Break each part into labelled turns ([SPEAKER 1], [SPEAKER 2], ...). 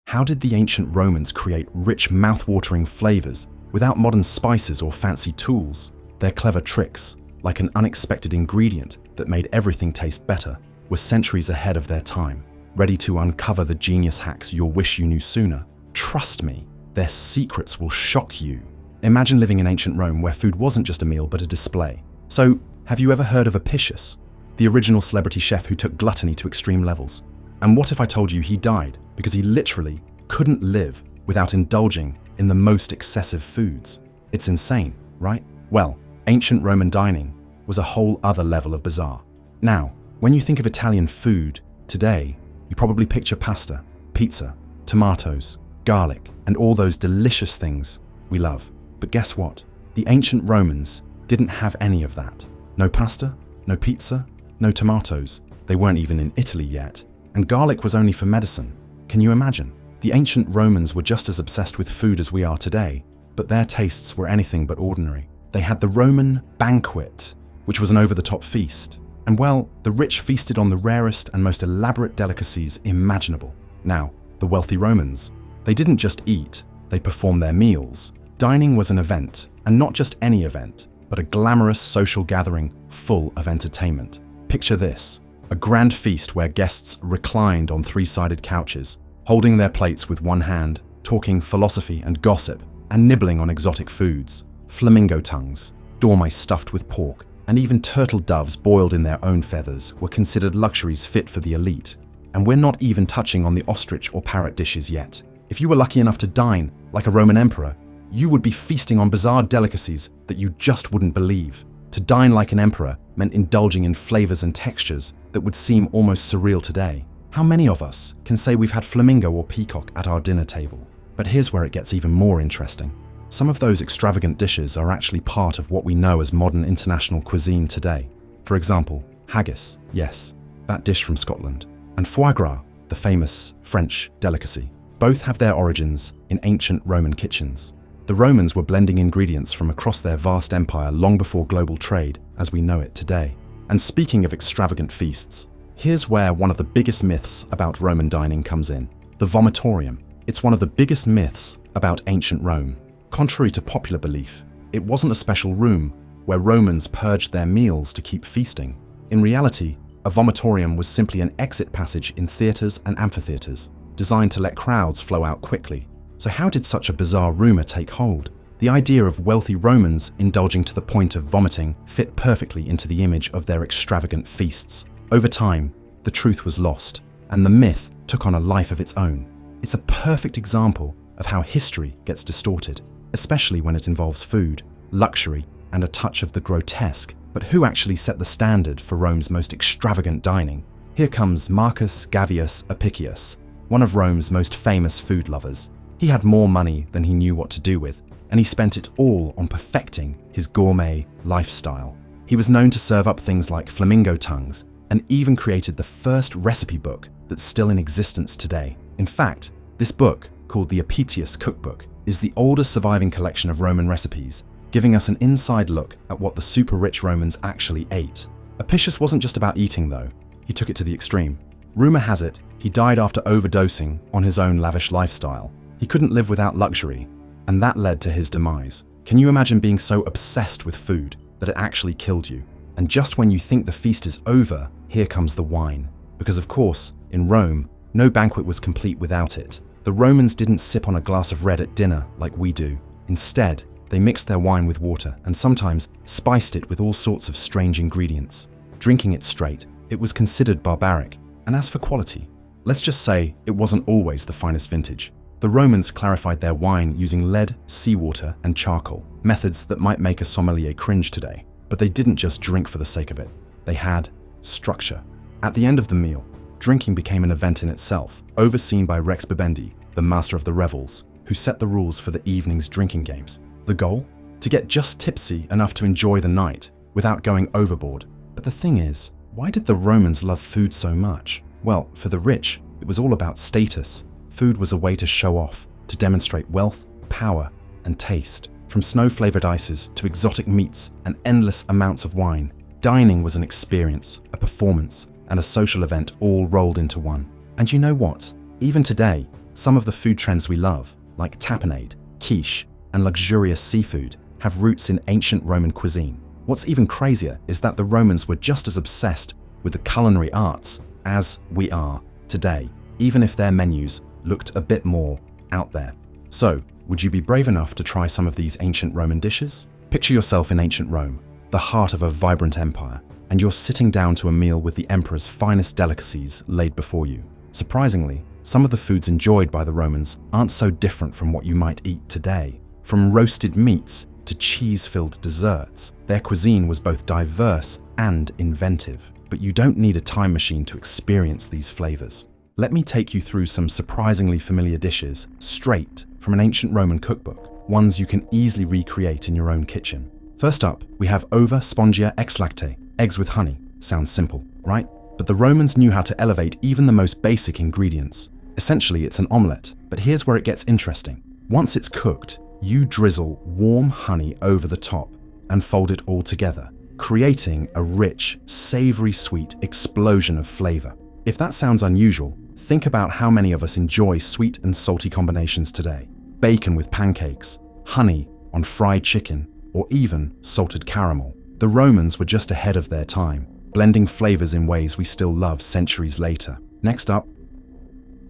[SPEAKER 1] How did the ancient Romans create rich, mouth-watering flavors without modern spices or fancy tools? Their clever tricks, like an unexpected ingredient that made everything taste better, were centuries ahead of their time, ready to uncover the genius hacks you'll wish you knew sooner. Trust me, their secrets will shock you. Imagine living in ancient Rome where food wasn't just a meal but a display. So, have you ever heard of Apicius, the original celebrity chef who took gluttony to extreme levels? And what if I told you he died because he literally couldn't live without indulging in the most excessive foods? It's insane, right? Well, ancient Roman dining was a whole other level of bizarre. Now, when you think of Italian food today, you probably picture pasta, pizza, tomatoes, garlic, and all those delicious things we love. But guess what? The ancient Romans didn't have any of that. No pasta, no pizza, no tomatoes. They weren't even in Italy yet. And garlic was only for medicine. Can you imagine? The ancient Romans were just as obsessed with food as we are today, but their tastes were anything but ordinary. They had the Roman banquet, which was an over-the-top feast. And well, the rich feasted on the rarest and most elaborate delicacies imaginable. Now, the wealthy Romans, they didn't just eat, they performed their meals. Dining was an event, and not just any event, but a glamorous social gathering full of entertainment. Picture this, a grand feast where guests reclined on three-sided couches, holding their plates with one hand, talking philosophy and gossip, and nibbling on exotic foods. Flamingo tongues, dormice stuffed with pork, and even turtle doves boiled in their own feathers were considered luxuries fit for the elite. And we're not even touching on the ostrich or parrot dishes yet. If you were lucky enough to dine like a Roman emperor, you would be feasting on bizarre delicacies that you just wouldn't believe. To dine like an emperor meant indulging in flavors and textures that would seem almost surreal today. How many of us can say we've had flamingo or peacock at our dinner table? But here's where it gets even more interesting. Some of those extravagant dishes are actually part of what we know as modern international cuisine today. For example, haggis, yes, that dish from Scotland, and foie gras, the famous French delicacy. Both have their origins in ancient Roman kitchens. The Romans were blending ingredients from across their vast empire long before global trade as we know it today. And speaking of extravagant feasts, here's where one of the biggest myths about Roman dining comes in: the vomitorium. It's one of the biggest myths about ancient Rome. Contrary to popular belief, it wasn't a special room where Romans purged their meals to keep feasting. In reality, a vomitorium was simply an exit passage in theaters and amphitheaters, designed to let crowds flow out quickly. So how did such a bizarre rumor take hold? The idea of wealthy Romans indulging to the point of vomiting fit perfectly into the image of their extravagant feasts. Over time, the truth was lost, and the myth took on a life of its own. It's a perfect example of how history gets distorted, especially when it involves food, luxury, and a touch of the grotesque. But who actually set the standard for Rome's most extravagant dining? Here comes Marcus Gavius Apicius, one of Rome's most famous food lovers. He had more money than he knew what to do with, and he spent it all on perfecting his gourmet lifestyle. He was known to serve up things like flamingo tongues, and even created the first recipe book that's still in existence today. In fact, this book, called the Apicius Cookbook, is the oldest surviving collection of Roman recipes, giving us an inside look at what the super-rich Romans actually ate. Apicius wasn't just about eating though, he took it to the extreme. Rumor has it, he died after overdosing on his own lavish lifestyle. He couldn't live without luxury, and that led to his demise. Can you imagine being so obsessed with food that it actually killed you? And just when you think the feast is over, here comes the wine. Because of course, in Rome, no banquet was complete without it. The Romans didn't sip on a glass of red at dinner like we do. Instead, they mixed their wine with water and sometimes spiced it with all sorts of strange ingredients. Drinking it straight, it was considered barbaric. And as for quality, let's just say it wasn't always the finest vintage. The Romans clarified their wine using lead, seawater, and charcoal, methods that might make a sommelier cringe today. But they didn't just drink for the sake of it. They had structure. At the end of the meal, drinking became an event in itself, overseen by Rex Bibendi, the master of the revels, who set the rules for the evening's drinking games. The goal? To get just tipsy enough to enjoy the night, without going overboard. But the thing is, why did the Romans love food so much? Well, for the rich, it was all about status. Food was a way to show off, to demonstrate wealth, power, and taste. From snow-flavored ices to exotic meats and endless amounts of wine, dining was an experience, a performance, and a social event all rolled into one. And you know what? Even today, Some of the food trends we love, like tapenade, quiche, and luxurious seafood, have roots in ancient Roman cuisine. What's even crazier is that the Romans were just as obsessed with the culinary arts as we are today, even if their menus looked a bit more out there. So, would you be brave enough to try some of these ancient Roman dishes? Picture yourself in ancient Rome, the heart of a vibrant empire, and you're sitting down to a meal with the emperor's finest delicacies laid before you. Surprisingly, some of the foods enjoyed by the Romans aren't so different from what you might eat today. From roasted meats to cheese-filled desserts, their cuisine was both diverse and inventive. But you don't need a time machine to experience these flavors. Let me take you through some surprisingly familiar dishes straight from an ancient Roman cookbook, ones you can easily recreate in your own kitchen. First up, we have ova spongia ex lacte, eggs with honey. Sounds simple, right? But the Romans knew how to elevate even the most basic ingredients. Essentially, it's an omelette, but here's where it gets interesting. Once it's cooked, you drizzle warm honey over the top and fold it all together, creating a rich, savory sweet explosion of flavor. If that sounds unusual, think about how many of us enjoy sweet and salty combinations today. Bacon with pancakes, honey on fried chicken, or even salted caramel. The Romans were just ahead of their time, blending flavors in ways we still love centuries later. Next up,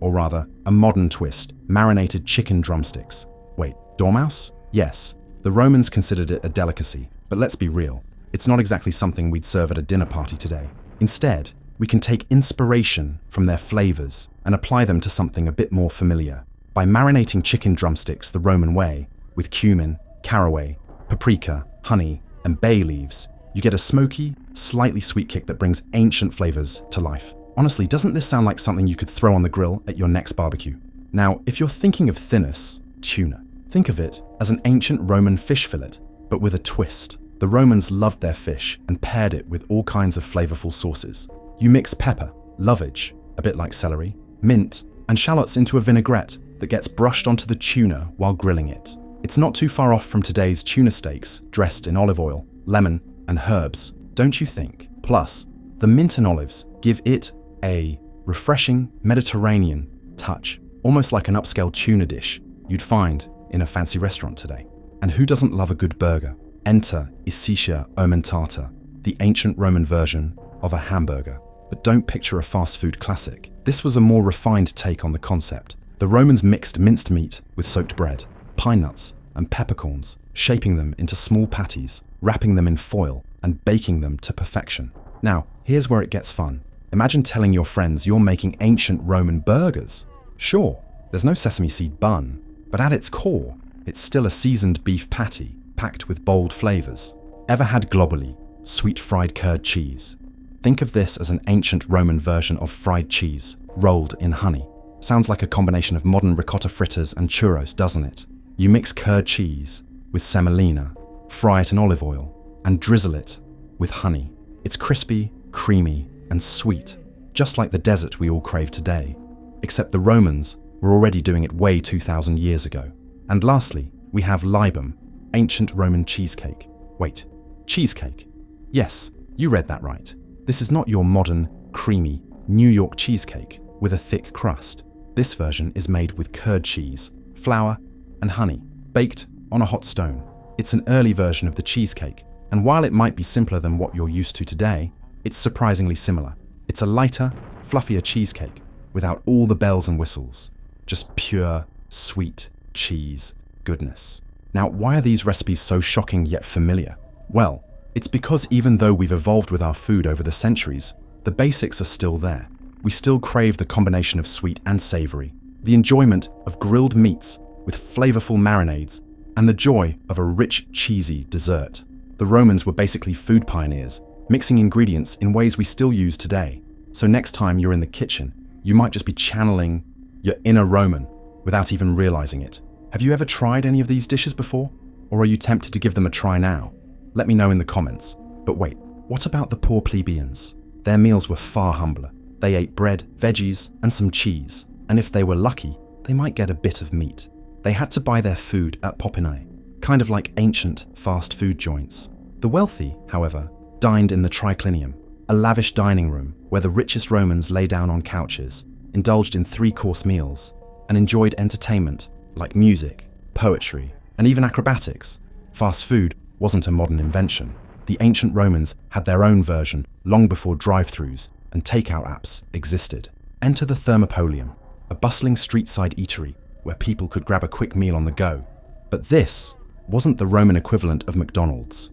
[SPEAKER 1] or rather, a modern twist, marinated chicken drumsticks. Wait, dormouse? Yes, the Romans considered it a delicacy, but let's be real. It's not exactly something we'd serve at a dinner party today. Instead, we can take inspiration from their flavors and apply them to something a bit more familiar. By marinating chicken drumsticks the Roman way, with cumin, caraway, paprika, honey, and bay leaves, you get a smoky, slightly sweet kick that brings ancient flavors to life. Honestly, doesn't this sound like something you could throw on the grill at your next barbecue? Now, if you're thinking of thinness, tuna. Think of it as an ancient Roman fish fillet, but with a twist. The Romans loved their fish and paired it with all kinds of flavorful sauces. You mix pepper, lovage, a bit like celery, mint, and shallots into a vinaigrette that gets brushed onto the tuna while grilling it. It's not too far off from today's tuna steaks dressed in olive oil, lemon, and herbs, don't you think? Plus, the mint and olives give it a refreshing Mediterranean touch, almost like an upscale tuna dish you'd find in a fancy restaurant today. And who doesn't love a good burger? Enter Iciscia aumentata, the ancient Roman version of a hamburger. But don't picture a fast food classic. This was a more refined take on the concept. The Romans mixed minced meat with soaked bread, pine nuts, and peppercorns, shaping them into small patties, wrapping them in foil, and baking them to perfection. Now, here's where it gets fun. Imagine telling your friends you're making ancient Roman burgers. Sure, there's no sesame seed bun, but at its core, it's still a seasoned beef patty packed with bold flavors. Ever had globuli, sweet fried curd cheese? Think of this as an ancient Roman version of fried cheese, rolled in honey. Sounds like a combination of modern ricotta fritters and churros, doesn't it? You mix curd cheese with semolina, fry it in olive oil, and drizzle it with honey. It's crispy, creamy, and sweet, just like the dessert we all crave today. Except the Romans were already doing it way 2,000 years ago. And lastly, we have libum, ancient Roman cheesecake. Wait, cheesecake? Yes, you read that right. This is not your modern, creamy New York cheesecake with a thick crust. This version is made with curd cheese, flour, and honey, baked on a hot stone. It's an early version of the cheesecake, and while it might be simpler than what you're used to today, it's surprisingly similar. It's a lighter, fluffier cheesecake without all the bells and whistles, just pure, sweet cheese goodness. Now, why are these recipes so shocking yet familiar? Well, it's because even though we've evolved with our food over the centuries, the basics are still there. We still crave the combination of sweet and savory, the enjoyment of grilled meats with flavorful marinades, and the joy of a rich, cheesy dessert. The Romans were basically food pioneers, mixing ingredients in ways we still use today. So next time you're in the kitchen, you might just be channeling your inner Roman without even realizing it. Have you ever tried any of these dishes before? Or are you tempted to give them a try now? Let me know in the comments. But wait, what about the poor plebeians? Their meals were far humbler. They ate bread, veggies, and some cheese. And if they were lucky, they might get a bit of meat. They had to buy their food at popinae, kind of like ancient fast food joints. The wealthy, however, dined in the triclinium, a lavish dining room where the richest Romans lay down on couches, indulged in 3-course meals, and enjoyed entertainment like music, poetry, and even acrobatics. Fast food wasn't a modern invention. The ancient Romans had their own version long before drive-thrus and takeout apps existed. Enter the Thermopolium, a bustling street-side eatery where people could grab a quick meal on the go. But this wasn't the Roman equivalent of McDonald's.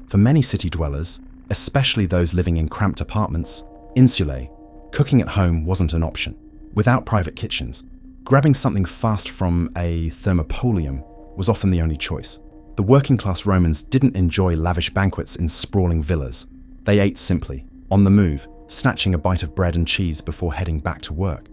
[SPEAKER 1] For many city dwellers, especially those living in cramped apartments, insulae, cooking at home wasn't an option. Without private kitchens, grabbing something fast from a Thermopolium was often the only choice. The working-class Romans didn't enjoy lavish banquets in sprawling villas. They ate simply, on the move, snatching a bite of bread and cheese before heading back to work.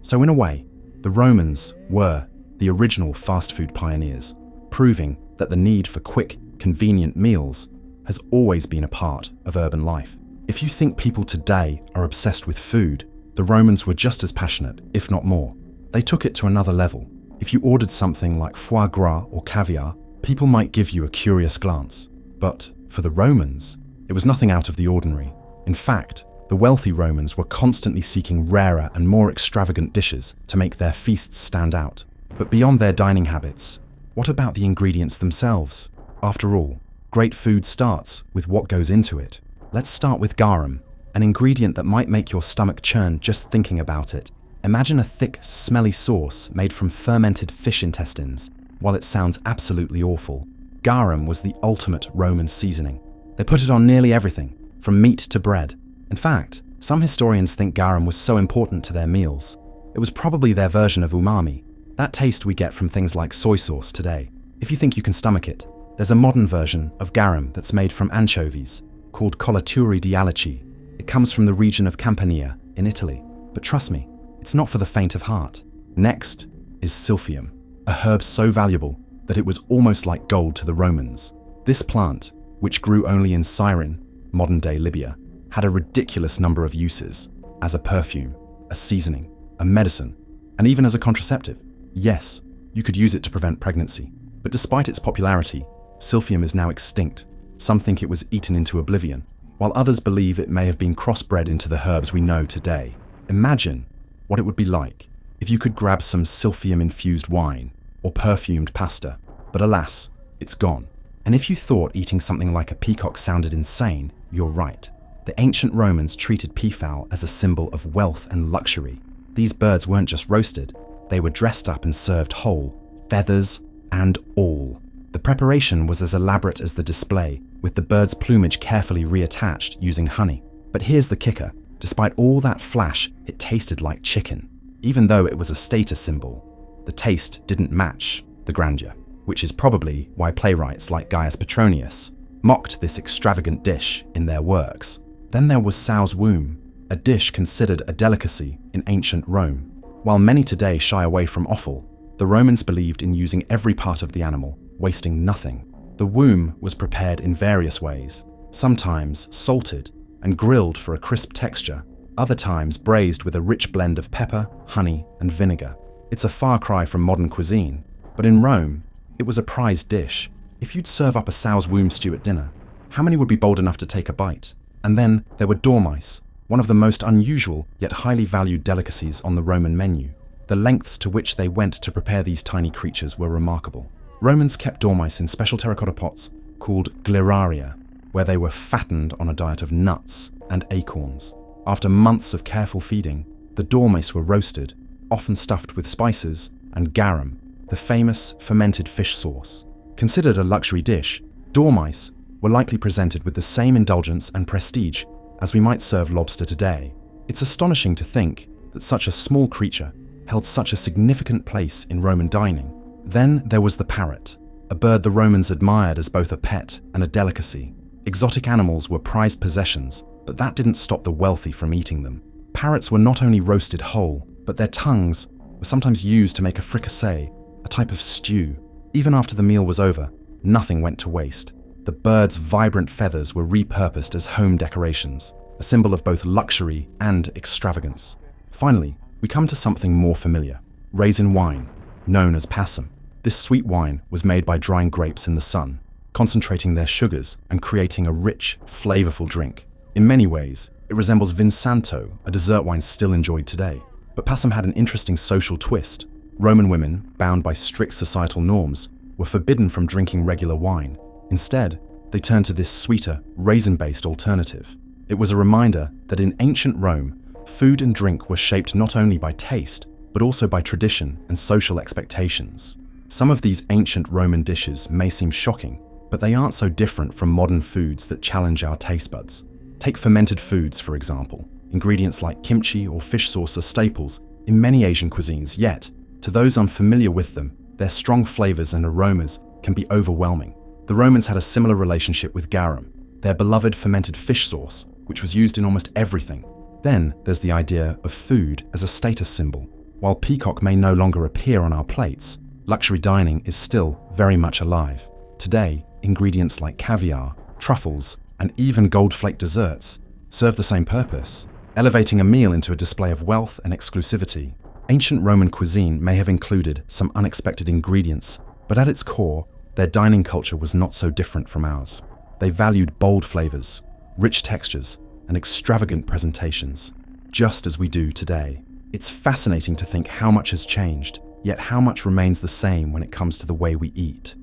[SPEAKER 1] So in a way, the Romans were the original fast food pioneers, proving that the need for quick, convenient meals has always been a part of urban life. If you think people today are obsessed with food, the Romans were just as passionate, if not more. They took it to another level. If you ordered something like foie gras or caviar, people might give you a curious glance. But for the Romans, it was nothing out of the ordinary. In fact, the wealthy Romans were constantly seeking rarer and more extravagant dishes to make their feasts stand out. But beyond their dining habits, what about the ingredients themselves? After all, great food starts with what goes into it. Let's start with garum, an ingredient that might make your stomach churn just thinking about it. Imagine a thick, smelly sauce made from fermented fish intestines. While it sounds absolutely awful, garum was the ultimate Roman seasoning. They put it on nearly everything, from meat to bread. In fact, some historians think garum was so important to their meals. It was probably their version of umami, that taste we get from things like soy sauce today. If you think you can stomach it, there's a modern version of garum that's made from anchovies, called collaturi di alici. It comes from the region of Campania in Italy. But trust me, it's not for the faint of heart. Next is silphium, a herb so valuable that it was almost like gold to the Romans. This plant, which grew only in Cyrene, modern-day Libya, had a ridiculous number of uses, as a perfume, a seasoning, a medicine, and even as a contraceptive. Yes, you could use it to prevent pregnancy, but despite its popularity, silphium is now extinct. Some think it was eaten into oblivion, while others believe it may have been crossbred into the herbs we know today. Imagine what it would be like if you could grab some silphium-infused wine or perfumed pasta, but alas, it's gone. And if you thought eating something like a peacock sounded insane, you're right. The ancient Romans treated peafowl as a symbol of wealth and luxury. These birds weren't just roasted, they were dressed up and served whole, feathers and all. The preparation was as elaborate as the display, with the bird's plumage carefully reattached using honey. But here's the kicker. Despite all that flash, it tasted like chicken. Even though it was a status symbol, the taste didn't match the grandeur, which is probably why playwrights like Gaius Petronius mocked this extravagant dish in their works. Then there was sow's womb, a dish considered a delicacy in ancient Rome. While many today shy away from offal, the Romans believed in using every part of the animal, wasting nothing. The womb was prepared in various ways, sometimes salted and grilled for a crisp texture, other times braised with a rich blend of pepper, honey, and vinegar. It's a far cry from modern cuisine, but in Rome, it was a prized dish. If you'd serve up a sow's womb stew at dinner, how many would be bold enough to take a bite? And then there were dormice, one of the most unusual yet highly valued delicacies on the Roman menu. The lengths to which they went to prepare these tiny creatures were remarkable. Romans kept dormice in special terracotta pots called gleraria, where they were fattened on a diet of nuts and acorns. After months of careful feeding, the dormice were roasted, often stuffed with spices and garum, the famous fermented fish sauce. Considered a luxury dish, dormice were likely presented with the same indulgence and prestige as we might serve lobster today. It's astonishing to think that such a small creature held such a significant place in Roman dining. Then there was the parrot, a bird the Romans admired as both a pet and a delicacy. Exotic animals were prized possessions, but that didn't stop the wealthy from eating them. Parrots were not only roasted whole, but their tongues were sometimes used to make a fricassee, a type of stew. Even after the meal was over, nothing went to waste. The bird's vibrant feathers were repurposed as home decorations, a symbol of both luxury and extravagance. Finally, we come to something more familiar, raisin wine, known as passum. This sweet wine was made by drying grapes in the sun, concentrating their sugars and creating a rich, flavorful drink. In many ways, it resembles Vinsanto, a dessert wine still enjoyed today. But passum had an interesting social twist. Roman women, bound by strict societal norms, were forbidden from drinking regular wine. Instead, they turned to this sweeter, raisin-based alternative. It was a reminder that in ancient Rome, food and drink were shaped not only by taste, but also by tradition and social expectations. Some of these ancient Roman dishes may seem shocking, but they aren't so different from modern foods that challenge our taste buds. Take fermented foods, for example. Ingredients like kimchi or fish sauce are staples in many Asian cuisines, yet, to those unfamiliar with them, their strong flavors and aromas can be overwhelming. The Romans had a similar relationship with garum, their beloved fermented fish sauce, which was used in almost everything. Then there's the idea of food as a status symbol. While peacock may no longer appear on our plates, luxury dining is still very much alive. Today, ingredients like caviar, truffles, and even gold-flaked desserts serve the same purpose, elevating a meal into a display of wealth and exclusivity. Ancient Roman cuisine may have included some unexpected ingredients, but at its core, their dining culture was not so different from ours. They valued bold flavors, rich textures, and extravagant presentations, just as we do today. It's fascinating to think how much has changed, yet how much remains the same when it comes to the way we eat.